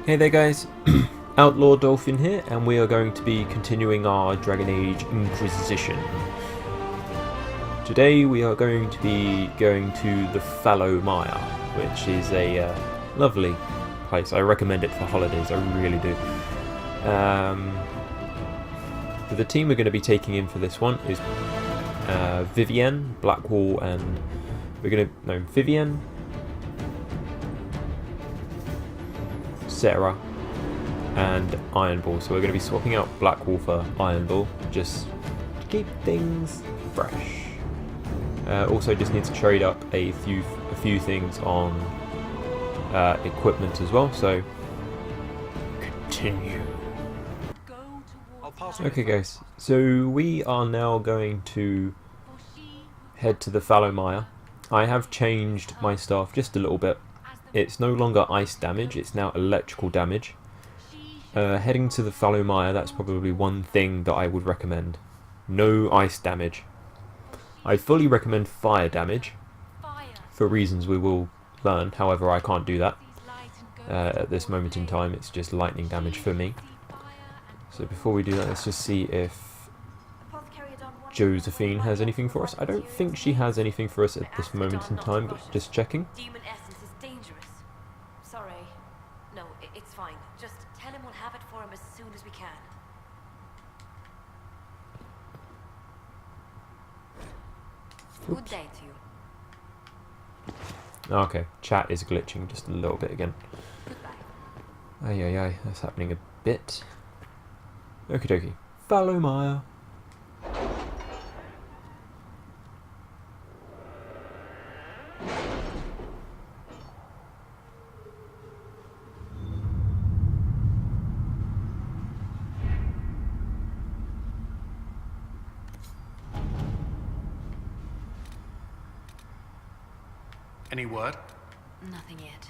Hey there guys, Outlaw Dolphin here, and we are going to be continuing our Dragon Age Inquisition. Today we are going to be going to the Fallow Mire, which is a lovely place. I recommend it for holidays, I really do. The team we're going to be taking in for this one is Vivienne, Blackwall, and Vivienne, Sarah, and Ironball. So we're going to be swapping out Blackwall for Ironball, just to keep things fresh. Also, just need to trade up a few things on equipment as well. So continue. Okay, guys. So we are now going to head to the Fallow Mire. I have changed my staff just a little bit. It's no longer ice damage, it's now electrical damage. Heading to the Fallow Mire, that's probably one thing that I would recommend. No ice damage. I fully recommend fire damage, for reasons we will learn, however I can't do that. At this moment in time, it's just lightning damage for me. So before we do that, let's just see if Josephine has anything for us. I don't think she has anything for us at this moment in time, but just checking. It's fine. Just tell him we'll have it for him as soon as we can. Good day to you. Okay, chat is glitching just a little bit again. Goodbye. Ay, that's happening a bit. Okie dokie. Fallow Mire. Any word? Nothing yet.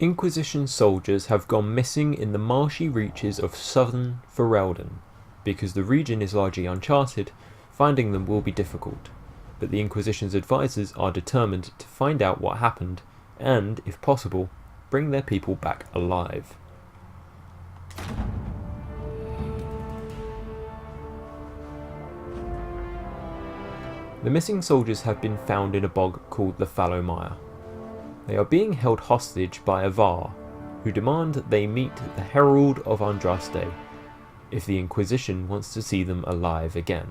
Inquisition soldiers have gone missing in the marshy reaches of southern Ferelden. Because the region is largely uncharted, finding them will be difficult. But the Inquisition's advisors are determined to find out what happened and, if possible, bring their people back alive. The missing soldiers have been found in a bog called the Fallow Mire. They are being held hostage by Avar, who demand that they meet the Herald of Andraste, if the Inquisition wants to see them alive again.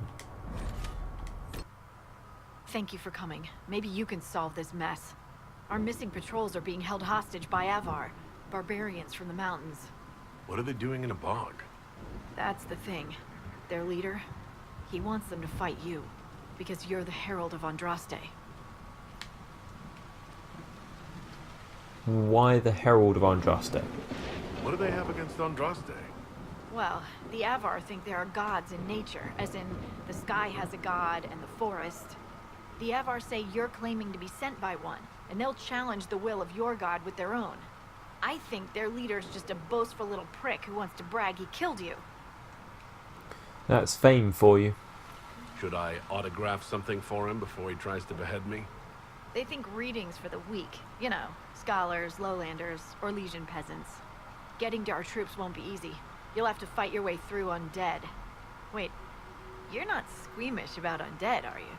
Thank you for coming. Maybe you can solve this mess. Our missing patrols are being held hostage by Avar, barbarians from the mountains. What are they doing in a bog? That's the thing. Their leader, he wants them to fight you. Because you're the Herald of Andraste. Why the Herald of Andraste? What do they have against Andraste? Well, the Avar think there are gods in nature, as in the sky has a god and the forest. The Avar say you're claiming to be sent by one, and they'll challenge the will of your god with their own. I think their leader's just a boastful little prick who wants to brag he killed you. That's fame for you. Should I autograph something for him before he tries to behead me? They think readings for the weak. You know, scholars, lowlanders, or legion peasants. Getting to our troops won't be easy. You'll have to fight your way through undead. Wait, you're not squeamish about undead, are you?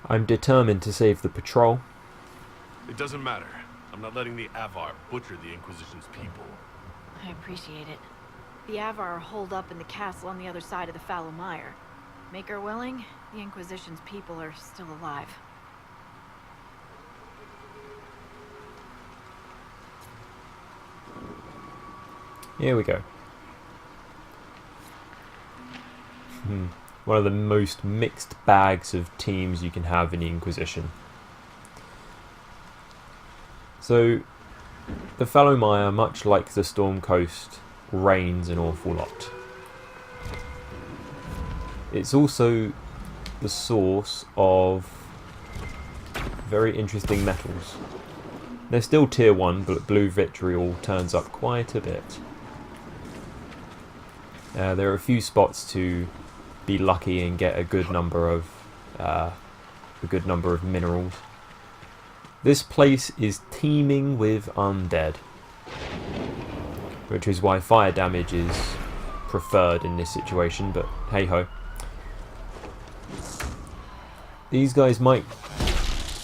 I'm determined to save the patrol. It doesn't matter. I'm not letting the Avar butcher the Inquisition's people. I appreciate it. The Avar are holed up in the castle on the other side of the Fallow Mire. Make her willing, the Inquisition's people are still alive. Here we go. One of the most mixed bags of teams you can have in the Inquisition. So, the Fallow Mire, much like the Storm Coast, rains an awful lot. It's also the source of very interesting metals. They're still tier 1, but blue vitriol turns up quite a bit. There are a few spots to be lucky and get a good number of a good number of minerals. This place is teeming with undead, which is why fire damage is preferred in this situation, but hey ho. These guys might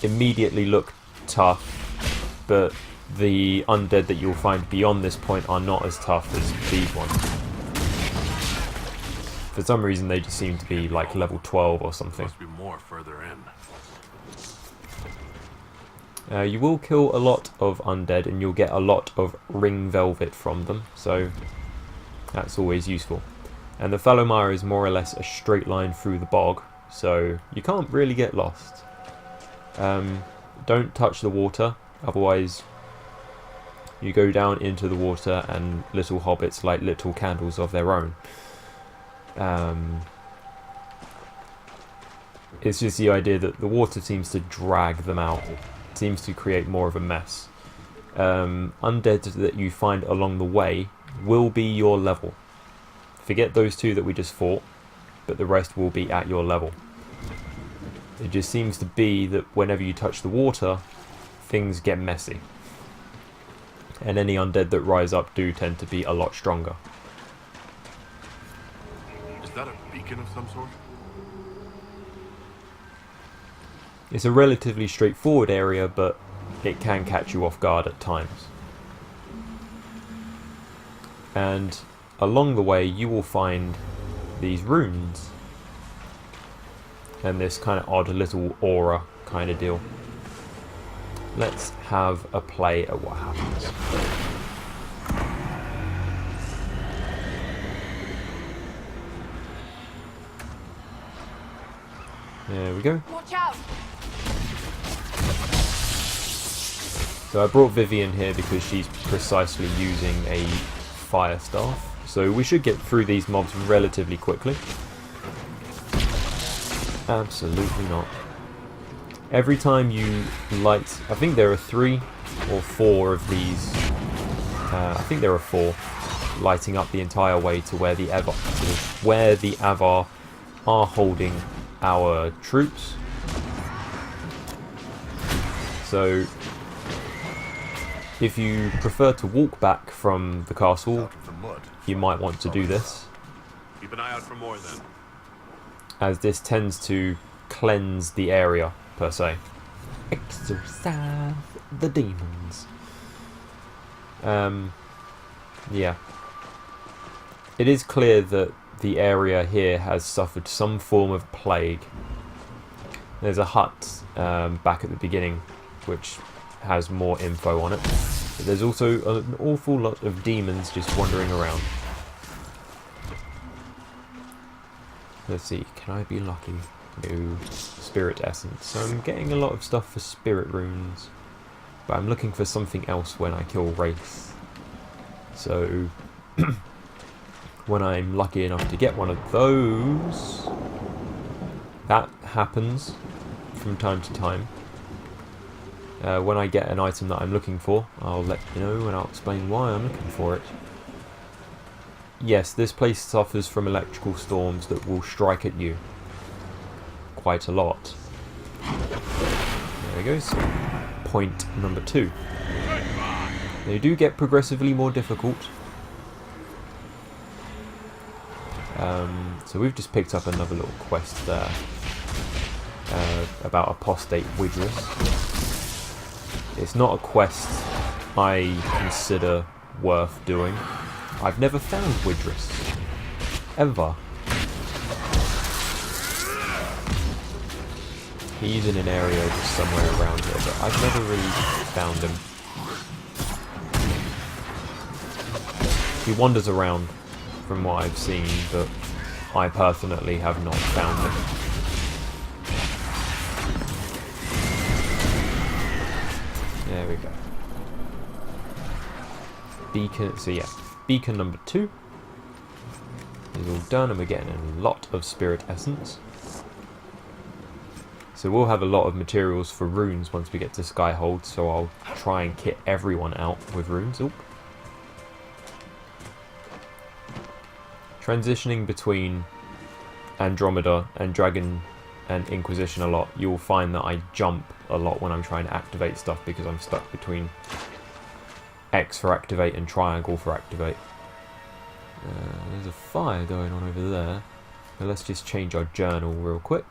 immediately look tough, but the undead that you'll find beyond this point are not as tough as these ones. For some reason they just seem to be like level 12 or something. Must be more further in. You will kill a lot of undead and you'll get a lot of ring velvet from them, so that's always useful. And the Fallow Mire is more or less a straight line through the bog, so you can't really get lost. Don't touch the water, otherwise you go down into the water and little hobbits light little candles of their own. It's just the idea that the water seems to drag them out. It seems to create more of a mess. Undead that you find along the way will be your level. Forget those two that we just fought, but the rest will be at your level. It just seems to be that whenever you touch the water, things get messy. And any undead that rise up do tend to be a lot stronger. Is that a beacon of some sort? It's a relatively straightforward area, but it can catch you off guard at times. And along the way you will find these runes and this kind of odd little aura kind of deal. Let's have a play at what happens. There we go. Watch out! So I brought Vivian here because she's precisely using a fire staff. So we should get through these mobs relatively quickly. Absolutely not. Every time you light, I think there are 3 or 4 of these. I think there are 4 lighting up the entire way to where the Avar are holding our troops. So if you prefer to walk back from the castle, you might want to do this. Keep an eye out for more then. As this tends to cleanse the area, per se. Exorcise the demons. Yeah. It is clear that the area here has suffered some form of plague. There's a hut back at the beginning which has more info on it. But there's also an awful lot of demons just wandering around. Let's see, can I be lucky? No. Spirit essence. So I'm getting a lot of stuff for spirit runes. But I'm looking for something else when I kill Wraith. So when I'm lucky enough to get one of those, that happens from time to time. When I get an item that I'm looking for, I'll let you know and I'll explain why I'm looking for it. Yes, this place suffers from electrical storms that will strike at you quite a lot. There we go, so point number 2. They do get progressively more difficult. So we've just picked up another little quest there about apostate Widris. It's not a quest I consider worth doing. I've never found Widris. Ever. He's in an area just somewhere around here, but I've never really found him. He wanders around from what I've seen, but I personally have not found him. There we go. Beacon, so yeah, beacon number 2 is all done and we're getting a lot of spirit essence. So we'll have a lot of materials for runes once we get to Skyhold, so I'll try and kit everyone out with runes. Oop. Transitioning between Andromeda and Dragon and Inquisition a lot, you'll find that I jump a lot when I'm trying to activate stuff because I'm stuck between X for activate and triangle for activate. There's a fire going on over there. Now let's just change our journal real quick.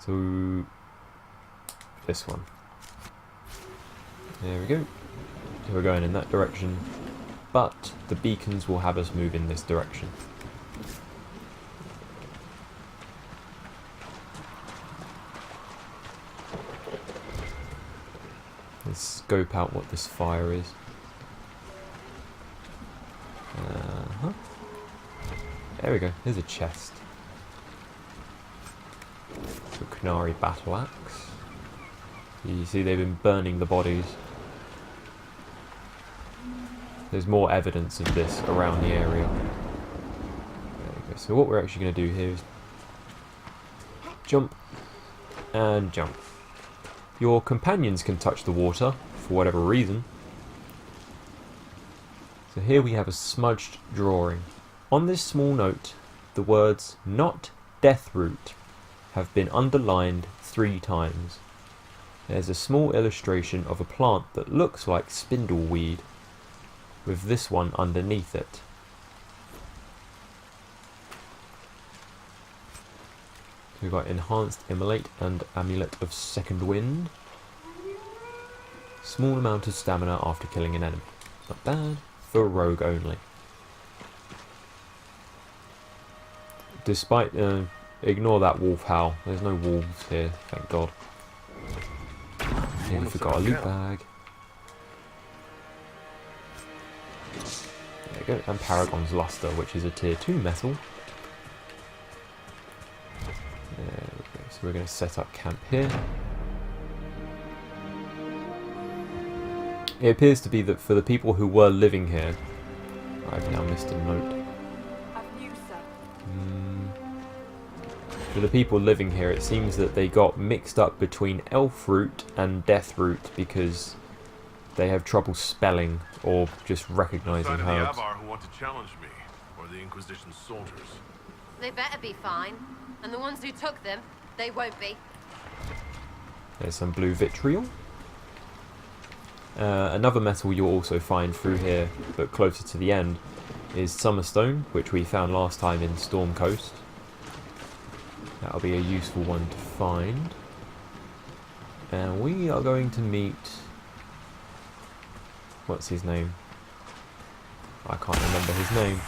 So this one. There we go. So we're going in that direction, but the beacons will have us move in this direction. Let's scope out what this fire is. There we go, there's a chest. So Canary battle axe. You see they've been burning the bodies. There's more evidence of this around the area. There we go. So what we're actually going to do here is jump and jump. Your companions can touch the water for whatever reason. So here we have a smudged drawing. On this small note, the words "not Deathroot" have been underlined 3 times. There's a small illustration of a plant that looks like spindleweed, with this one underneath it. We've got Enhanced Immolate and Amulet of Second Wind. Small amount of stamina after killing an enemy. Not bad. For rogue only. Despite, ignore that wolf howl. There's no wolves here, thank God. Nearly forgot a loot bag. There we go. And Paragon's Luster, which is a tier 2 metal. There we go. So we're going to set up camp here. It appears to be that for the people who were living here, I've now missed a note. For the people living here, it seems that they got mixed up between Elfroot and Deathroot because they have trouble spelling or just recognizing Side of herbs. the Avar who want to challenge me, or the Inquisition soldiers. They better be fine. And the ones who took them, they won't be. There's some blue vitriol. Another metal you'll also find through here, but closer to the end, is Summerstone, which we found last time in Storm Coast. That'll be a useful one to find. And we are going to meet... what's his name? I can't remember his name.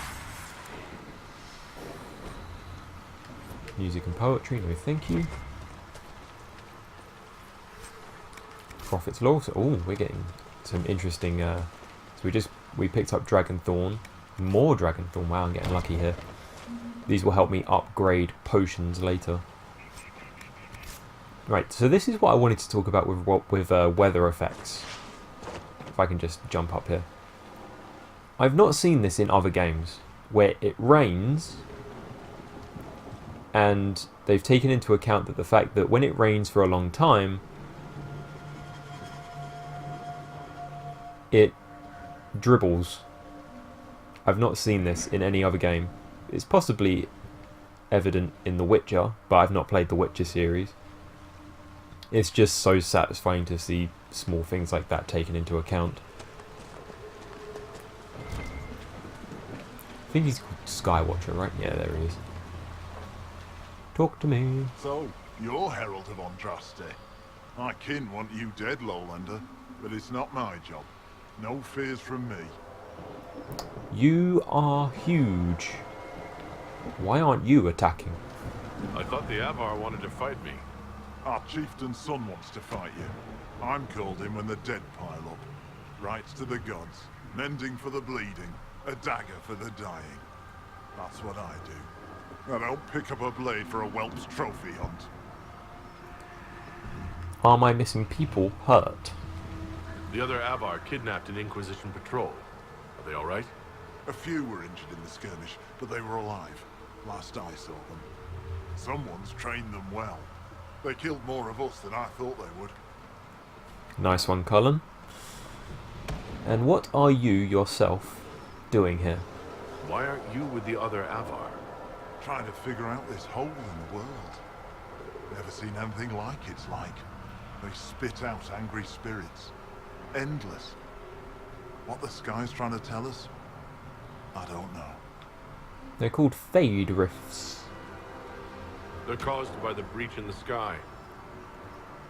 Music and poetry, no thank you. Prophet's Law. So, oh, we're getting some interesting... so we picked up Dragonthorn. More Dragonthorn. Wow, I'm getting lucky here. These will help me upgrade potions later. Right, so this is what I wanted to talk about with weather effects. If I can just jump up here. I've not seen this in other games, where it rains, and they've taken into account that the fact that when it rains for a long time, it dribbles. I've not seen this in any other game. It's possibly evident in The Witcher, but I've not played the Witcher series. It's just so satisfying to see small things like that taken into account. I think he's called Skywatcher, right? Yeah, there he is. Talk to me. So, you're Herald of Andraste. My kin want you dead, Lowlander, but it's not my job. No fears from me. You are huge. Why aren't you attacking? I thought the Avar wanted to fight me. Our chieftain's son wants to fight you. I'm called in when the dead pile up. Rights to the gods, mending for the bleeding, a dagger for the dying. That's what I do. I don't pick up a blade for a whelp's trophy hunt. Are my missing people hurt? The other Avar kidnapped an Inquisition patrol. Are they alright? A few were injured in the skirmish, but they were alive. Last I saw them. Someone's trained them well. They killed more of us than I thought they would. Nice one, Cullen. And what are you yourself doing here? Why aren't you with the other Avar? trying to figure out this hole in the world. Never seen anything like it's like. They spit out angry spirits. Endless. What the sky's trying to tell us? I don't know. They're called fade rifts. They're caused by the breach in the sky.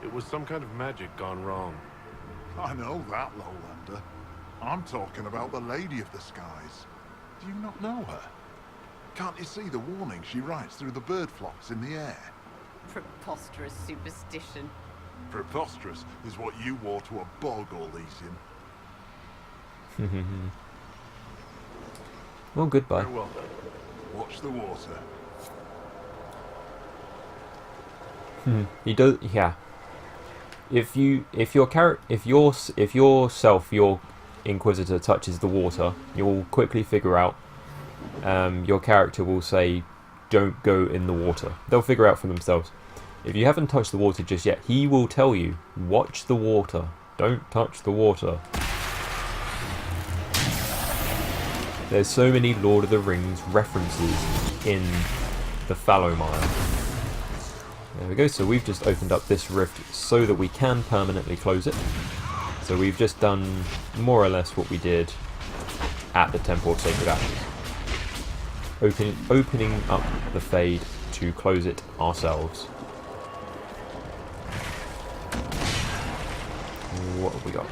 It was some kind of magic gone wrong. I know that, Lowlander. I'm talking about the Lady of the Skies. Do you not know her? Can't you see the warning she writes through the bird flocks in the air? Preposterous superstition. Preposterous is what you wore to a bog, Elysian. Well, goodbye. Very well. Watch the water. You don't. Yeah. If your Inquisitor touches the water, you'll quickly figure out. Your character will say, "Don't go in the water." They'll figure out for themselves. If you haven't touched the water just yet, he will tell you, "Watch the water. Don't touch the water." There's so many Lord of the Rings references in the Fallow Mire. There we go, so we've just opened up this rift so that we can permanently close it. So we've just done more or less what we did at the Temple of Sacred Ashes. Opening up the Fade to close it ourselves. What have we got?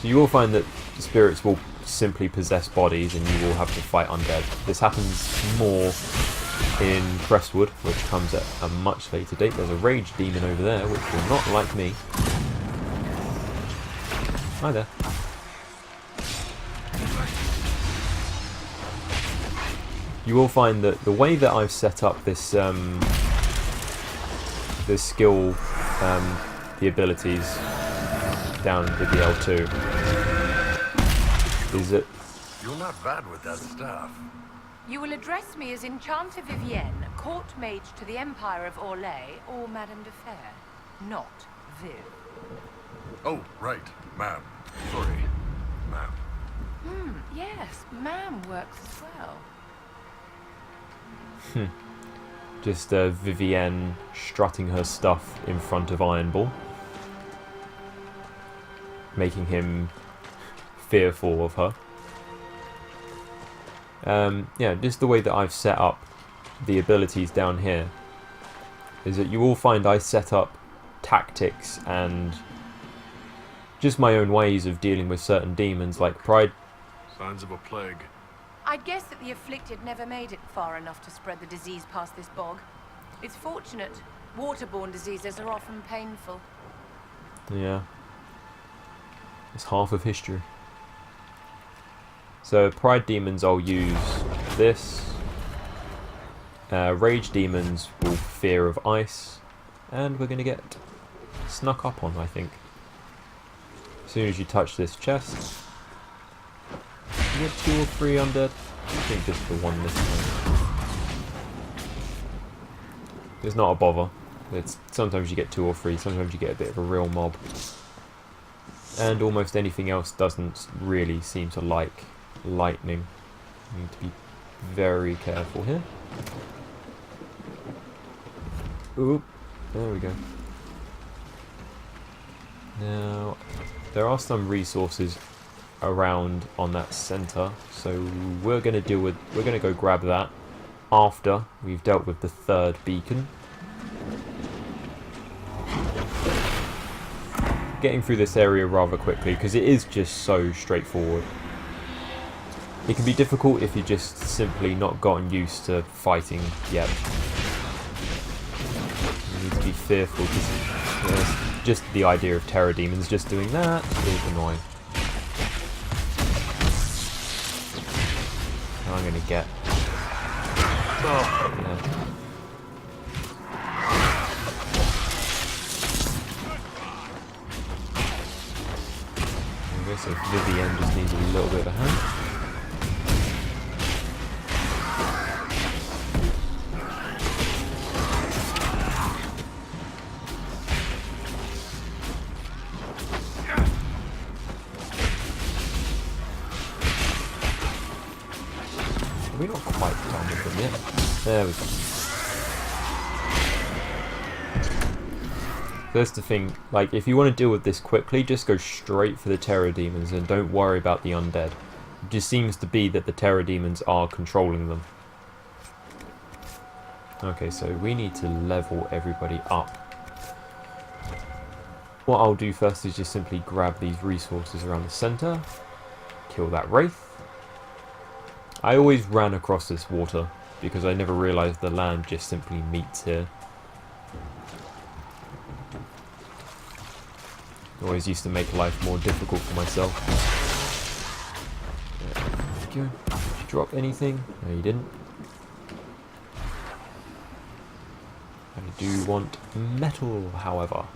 So you will find that the spirits will simply possess bodies and you will have to fight undead. This happens more in Crestwood, which comes at a much later date. There's a rage demon over there which will not like me. Hi there. You will find that the way that I've set up this this skill, the abilities down with the L2, is that You're not bad with that stuff. You will address me as Enchanter Vivienne, court mage to the Empire of Orlais, or Madame de Fer, not Viv. Oh, right, ma'am. Sorry, ma'am. Yes, ma'am works as well. just Vivienne strutting her stuff in front of Ironball, making him fearful of her. Yeah, just the way that I've set up the abilities down here is that you will find I set up tactics and just my own ways of dealing with certain demons, like Pride. Signs of a plague. I'd guess that the afflicted never made it far enough to spread the disease past this bog. It's fortunate. Waterborne diseases are often painful. Yeah, it's half of history. So Pride demons, I'll use this. Rage demons will fear of ice, and we're going to get snuck up on, I think. As soon as you touch this chest, you get 2 or 3 undead. I think just the one this time. It's not a bother. It's sometimes you get 2 or 3, sometimes you get a bit of a real mob, and almost anything else doesn't really seem to like lightning. You need to be very careful here. Oop, there we go. Now, there are some resources around on that center, so we're going to go grab that after we've dealt with the 3rd beacon. Getting through this area rather quickly because it is just so straightforward. It can be difficult if you're just simply not gotten used to fighting yet. You need to be fearful because just the idea of terror demons just doing that is annoying. I'm gonna get. Oh, yeah. I guess if Vivienne just needs a little bit of a hand. We're not quite done with them Yep. There we go. That's the thing, like, if you want to deal with this quickly, just go straight for the terror demons and don't worry about the undead. It just seems to be that the terror demons are controlling them. Okay, so we need to level everybody up. What I'll do first is just simply grab these resources around the center, kill that wraith. I always ran across this water because I never realized the land just simply meets here. Always used to make life more difficult for myself. There we go. Did you drop anything? No, you didn't. I do want metal, however.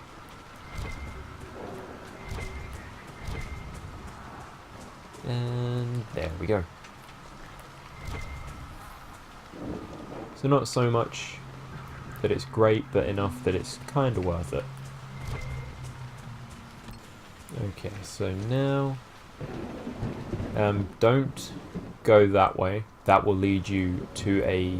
And there we go. So not so much that it's great, but enough that it's kind of worth it. Okay, so now don't go that way. That will lead you to a...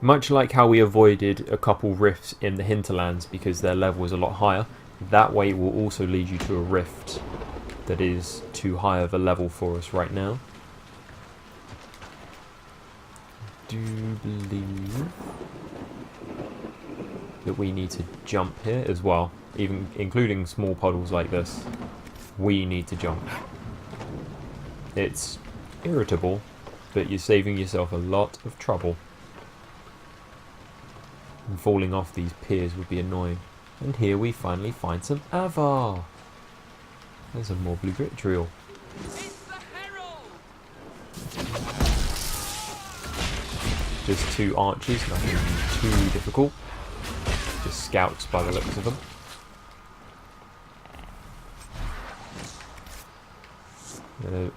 Much like how we avoided a couple rifts in the hinterlands because their level is a lot higher, that way will also lead you to a rift that is too high of a level for us right now. I do believe that we need to jump here as well, even including small puddles like this. We need to jump. It's irritable, but you're saving yourself a lot of trouble. And falling off these piers would be annoying. And here we finally find some Avar. There's some more blue vitriol. Just 2 archers, nothing too difficult. Just scouts by the looks of them.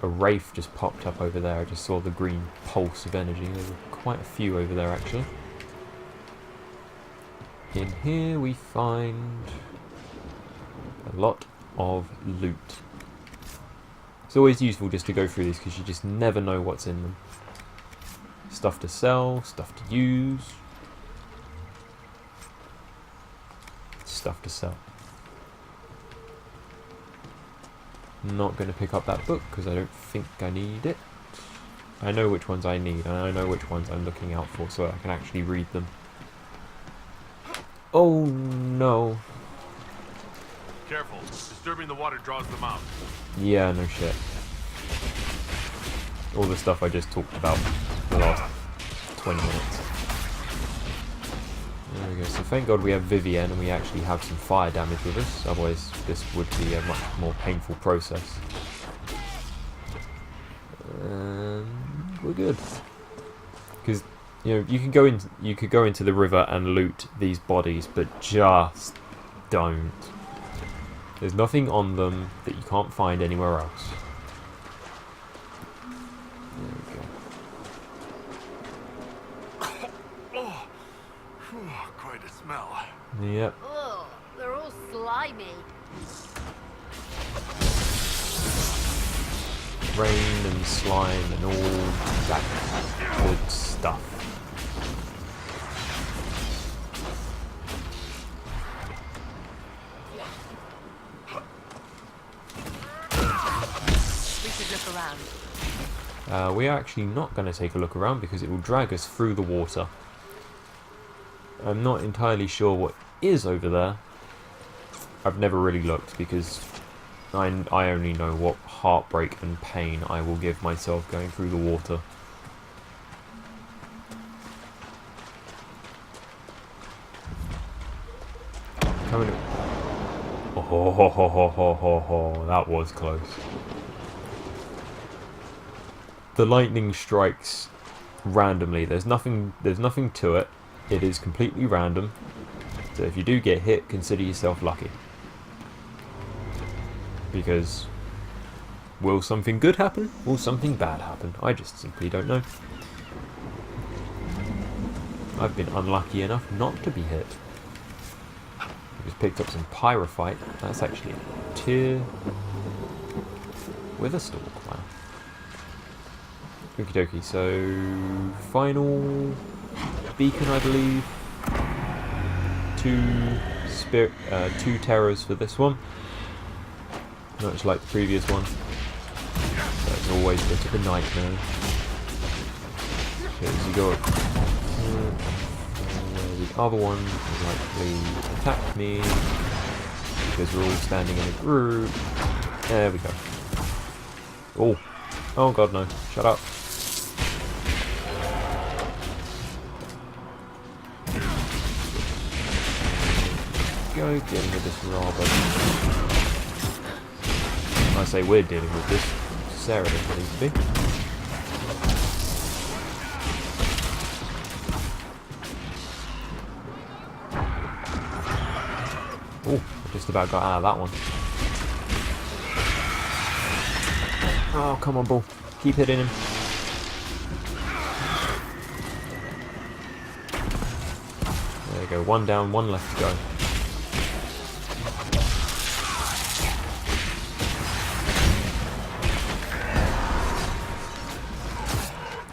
A wraith just popped up over there. I just saw the green pulse of energy. There were quite a few over there actually. In here we find a lot of loot. It's always useful just to go through these because you just never know what's in them. Stuff to sell, stuff to use, stuff to sell. Not going to pick up that book because I don't think I need it. I know which ones I need and I know which ones I'm looking out for so I can actually read them. Oh no. Careful, disturbing the water draws them out. Yeah, no shit. All the stuff I just talked about for the last 20 minutes. There we go. So thank God we have Vivienne and we actually have some fire damage with us. Otherwise this would be a much more painful process. We're good. Because you know you could go into the river and loot these bodies, but just don't. There's nothing on them that you can't find anywhere else. There we go. Quite a smell. Yep. Ugh, they're all slimy. Rain and slime and all that good stuff. We should look around. We're actually not going to take a look around because it will drag us through the water. I'm not entirely sure what is over there. I've never really looked because I only know what heartbreak and pain I will give myself going through the water. Coming up. Oh, that was close. The lightning strikes randomly. There's nothing to it. It is completely random. So if you do get hit, consider yourself lucky. Because will something good happen? Will something bad happen? I just simply don't know. I've been unlucky enough not to be hit. I just picked up some pyrophyte. That's actually a tier with a stalk. Wow. Okie dokie, so final beacon, I believe. Two terrors for this one. Much like the previous one. That's always a bit of a nightmare. Because you go up where the other one will likely attack me. Because we're all standing in a group. There we go. Oh. Oh god no. Shut up. Go dealing with this robber. I say we're dealing with this. Sarah doesn't need to be. Oh, just about got out of that one. Oh, come on, ball. Keep hitting him. There you go. One down, one left to go.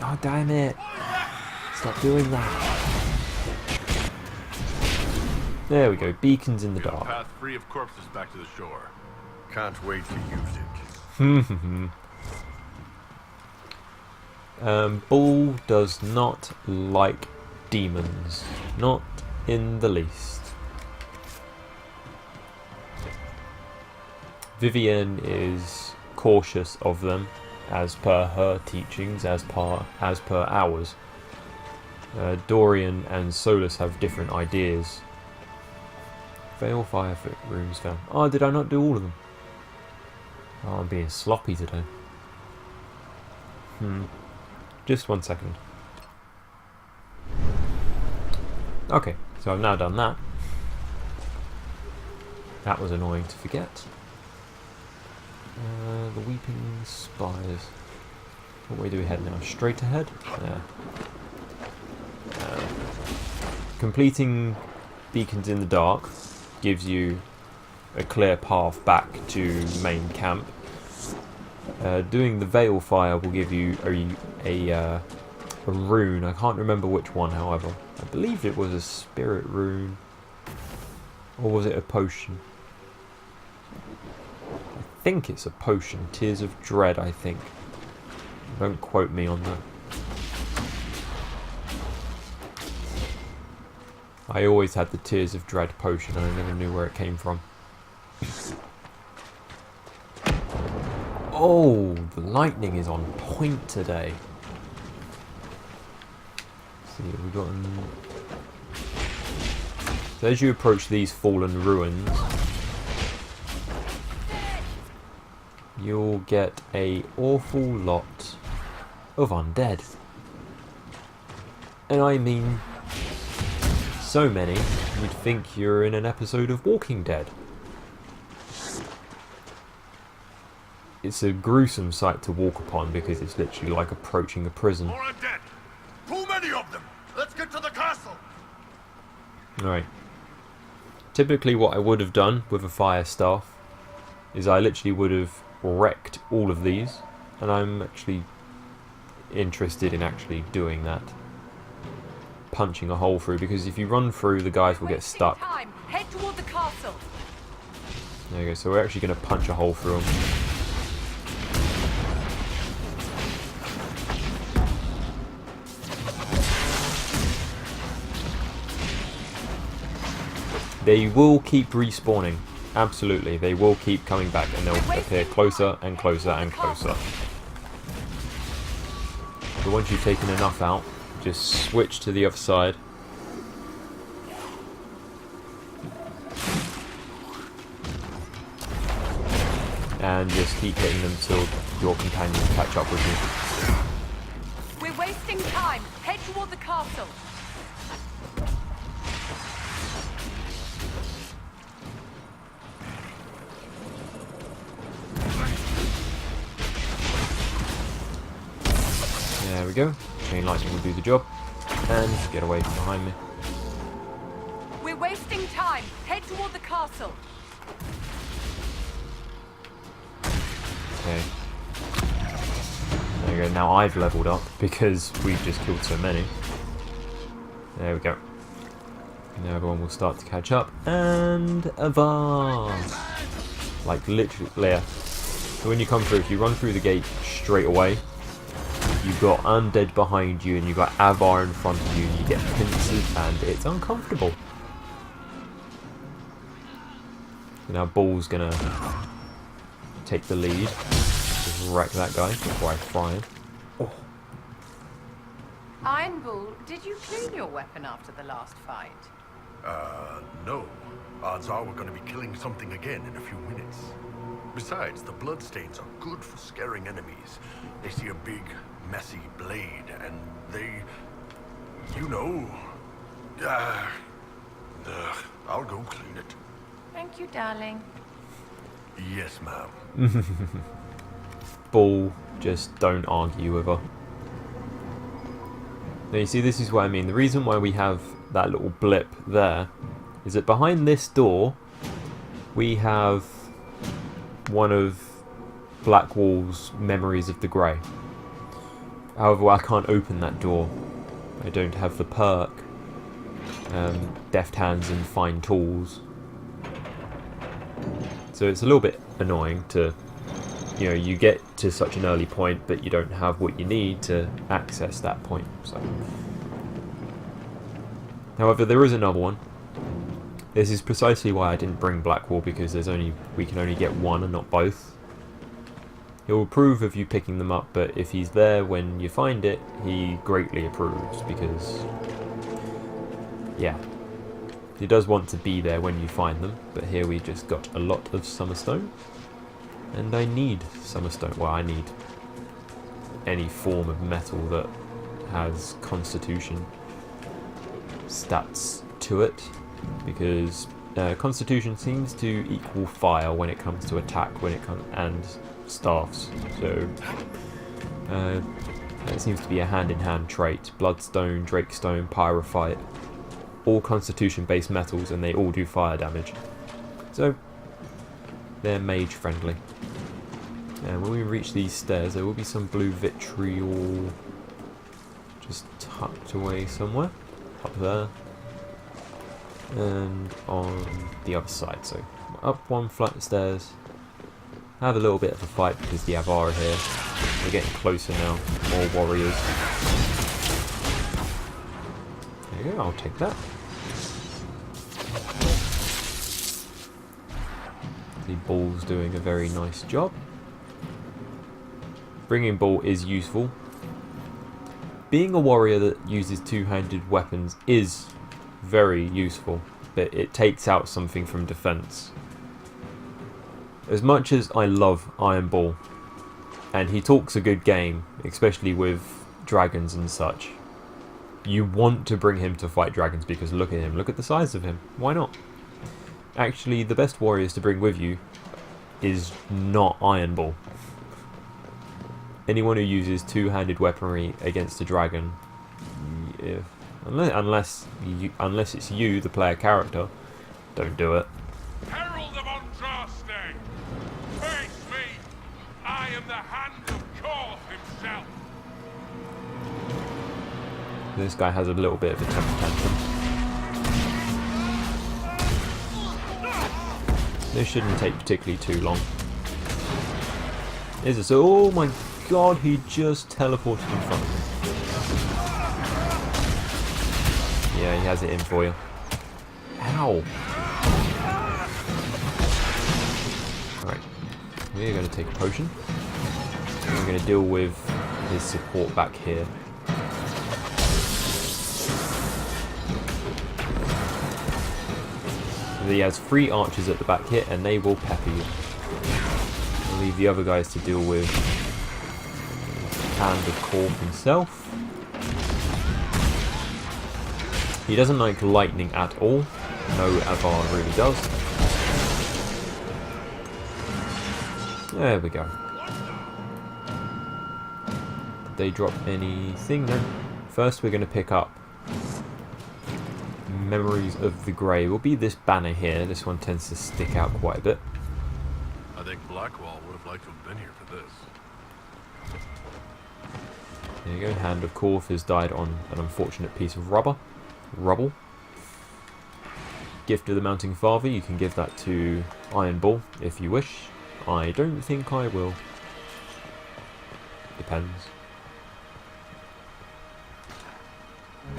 Oh, damn it. Stop doing that. There we go. Beacons in the dark. Path free of corpses back to the shore. Can't wait to use it. Bull does not like demons. Not in the least. Vivienne is cautious of them, as per her teachings, as per ours. Dorian and Solus have different ideas. Veil Firefoot rooms found. Oh, did I not do all of them? Oh, I'm being sloppy today. Just 1 second. Okay, so I've now done that. That was annoying to forget. The Weeping Spires. What way do we head now? Straight ahead? Yeah. Completing beacons in the dark gives you a clear path back to main camp. Doing the Veil Fire will give you a rune. I can't remember which one, however. I believe it was a spirit rune. Or was it a potion? I think it's a potion. Tears of Dread, I think. Don't quote me on that. I always had the Tears of Dread potion and I never knew where it came from. Oh, the lightning is on point today. Let's see what we've got. So as you approach these fallen ruins, you'll get an awful lot of undead. And I mean, so many, you'd think you're in an episode of Walking Dead. It's a gruesome sight to walk upon because it's literally like approaching a prison. More undead! Too many of them! Let's get to the castle! Alright. Typically what I would have done with a fire staff is I literally would have wrecked all of these, and I'm actually interested in actually doing that. Punching a hole through, because if you run through, the guys will get stuck. Head toward the castle. There you go, so we're actually going to punch a hole through them. They will keep respawning. Absolutely, they will keep coming back and they'll appear closer and closer and closer. But once you've taken enough out, just switch to the other side. And just keep hitting them till your companions catch up with you. We're wasting time. Head toward the castle. There we go. Chain lightning will do the job. And get away from behind me. We're wasting time. Head toward the castle. Okay. There you There we go, now I've leveled up because we've just killed so many. There we go. Now everyone will start to catch up. And Avar! Like literally, yeah. So when you come through, if you run through the gate straight away, you've got undead behind you and you've got Avar in front of you, and you get pincers and it's uncomfortable. So now Bull's gonna take the lead. Just wreck that guy before I fry him. Oh. Iron Bull, did you clean your weapon after the last fight? No. Odds are we're gonna be killing something again in a few minutes. Besides, the bloodstains are good for scaring enemies. They see a big, messy blade, and they... You know... I'll go clean it. Thank you, darling. Yes, ma'am. Bull, just don't argue with her. Now you see, this is what I mean. The reason why we have that little blip there is that behind this door we have one of Blackwall's memories of the Grey. However, I can't open that door. I don't have the perk, deft hands and fine tools. So it's a little bit annoying to, you know, you get to such an early point but you don't have what you need to access that point. So, however, there is another one. This is precisely why I didn't bring Blackwall, because we can only get one and not both. He will approve of you picking them up, but if he's there when you find it, he greatly approves, because, yeah, he does want to be there when you find them. But here we just got a lot of Summerstone, and I need Summerstone. Well, I need any form of metal that has Constitution stats to it, because Constitution seems to equal fire when it comes to attack, and staffs. So that seems to be a hand-in-hand trait. Bloodstone, Drakestone, Pyrophyte, all Constitution-based metals, and they all do fire damage. So they're mage-friendly. And when we reach these stairs, there will be some blue vitriol just tucked away somewhere. Up there. And on the other side. So up one flight of stairs. Have a little bit of a fight because the Avar are here. We're getting closer now. More warriors. There you go, I'll take that. The Bull's doing a very nice job. Bringing Bull is useful. Being a warrior that uses two-handed weapons is very useful, but it takes out something from defense. As much as I love Iron Bull, and he talks a good game, especially with dragons and such, you want to bring him to fight dragons because look at him, look at the size of him. Why not? Actually, the best warriors to bring with you is not Iron Bull. Anyone who uses two-handed weaponry against a dragon, unless it's you, the player character, don't do it. Herald of Andraste! Face me! I am the hand of Korth himself! This guy has a little bit of a temper tantrum. This shouldn't take particularly too long. Is it? So, oh my god, he just teleported in front of me. Yeah, he has it in for you. Ow! Alright, we're going to take a potion. We're going to deal with his support back here. He has 3 archers at the back here, and they will pepper you. I'll leave the other guys to deal with Hand of Korth himself. He doesn't like lightning at all. No Avar really does. There we go. Did they drop anything then? First we're going to pick up Memories of the Grey. Will be this banner here. This one tends to stick out quite a bit. I think Blackwall would have liked to have been here for this. There you go. Hand of Korth has died on an unfortunate piece of rubble. Gift of the Mounting Father, you can give that to Iron Bull if you wish. I don't think I will. Depends.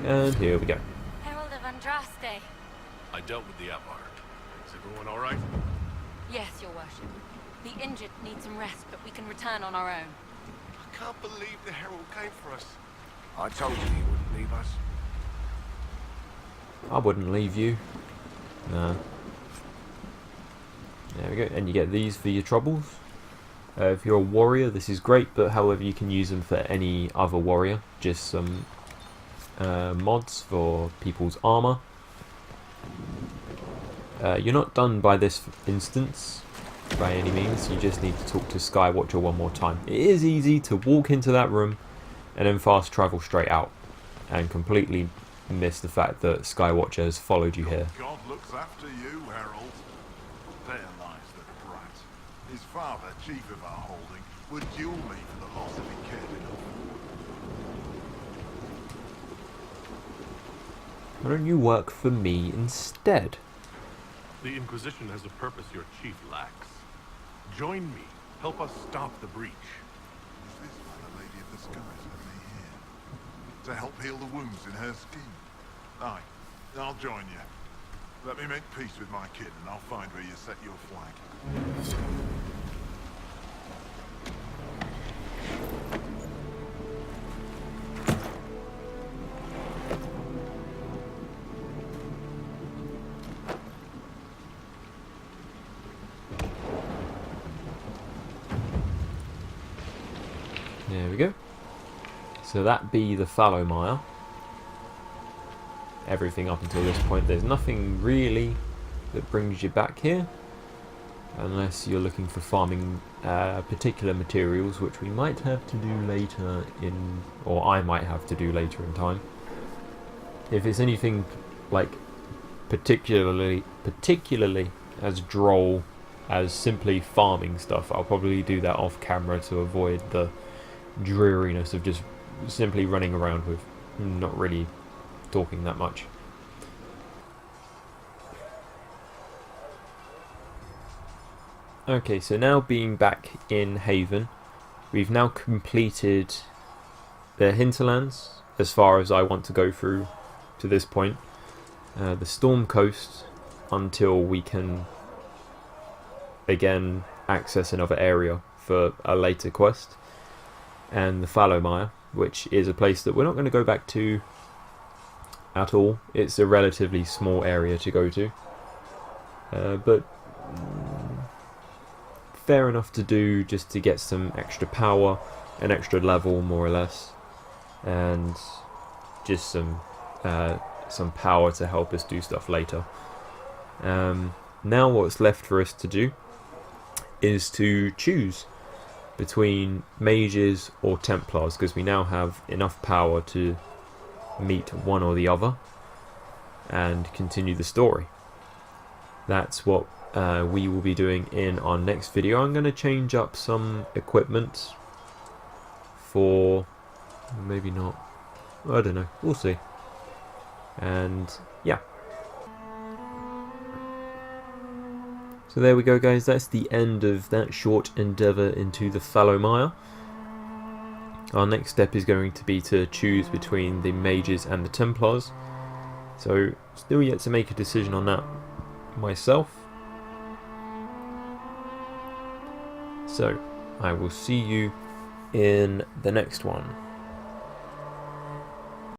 And here we go. Herald of Andraste. I dealt with the Avar. Is everyone all right? Yes, your worship. The injured need some rest, but we can return on our own. I can't believe the Herald came for us. I told you he wouldn't leave us. I wouldn't leave you. Nah. There we go. And you get these for your troubles. If you're a warrior, this is great, but however, you can use them for any other warrior. Just some mods for people's armor. You're not done by this instance, by any means. You just need to talk to Skywatcher one more time. It is easy to walk into that room and then fast travel straight out and completely miss the fact that Skywatcher has followed you here. God looks after you, Herald. There lies the brat. His father, chief of our holding, would duel me for the loss if he cared enough. Why don't you work for me instead? The Inquisition has a purpose your chief lacks. Join me. Help us stop the breach. Is this why the Lady of the Skies had me here? To help heal the wounds in her skin? Aye, I'll join you. Let me make peace with my kid and I'll find where you set your flag. There we go. So that be the Fallow Mire. Everything up until this point, there's nothing really that brings you back here, unless you're looking for farming particular materials, which we might have to do later in, or I might have to do later in time. If it's anything like particularly as droll as simply farming stuff, I'll probably do that off camera to avoid the dreariness of just simply running around with not really talking that much. Okay, so now being back in Haven, we've now completed the hinterlands as far as I want to go through to this point. The Storm Coast until we can again access another area for a later quest, and the Fallow Mire, which is a place that we're not going to go back to at all. It's a relatively small area to go to, but fair enough to do just to get some extra power, an extra level more or less, and just some power to help us do stuff later. Now what's left for us to do is to choose between mages or templars, because we now have enough power to meet one or the other and continue the story. That's what we will be doing in our next video. I'm going to change up some equipment for, maybe not, I don't know, we'll see. And yeah, so there we go guys, that's the end of that short endeavour into the Fallow Mire. Our next step is going to be to choose between the mages and the templars, so still yet to make a decision on that myself. So I will see you in the next one.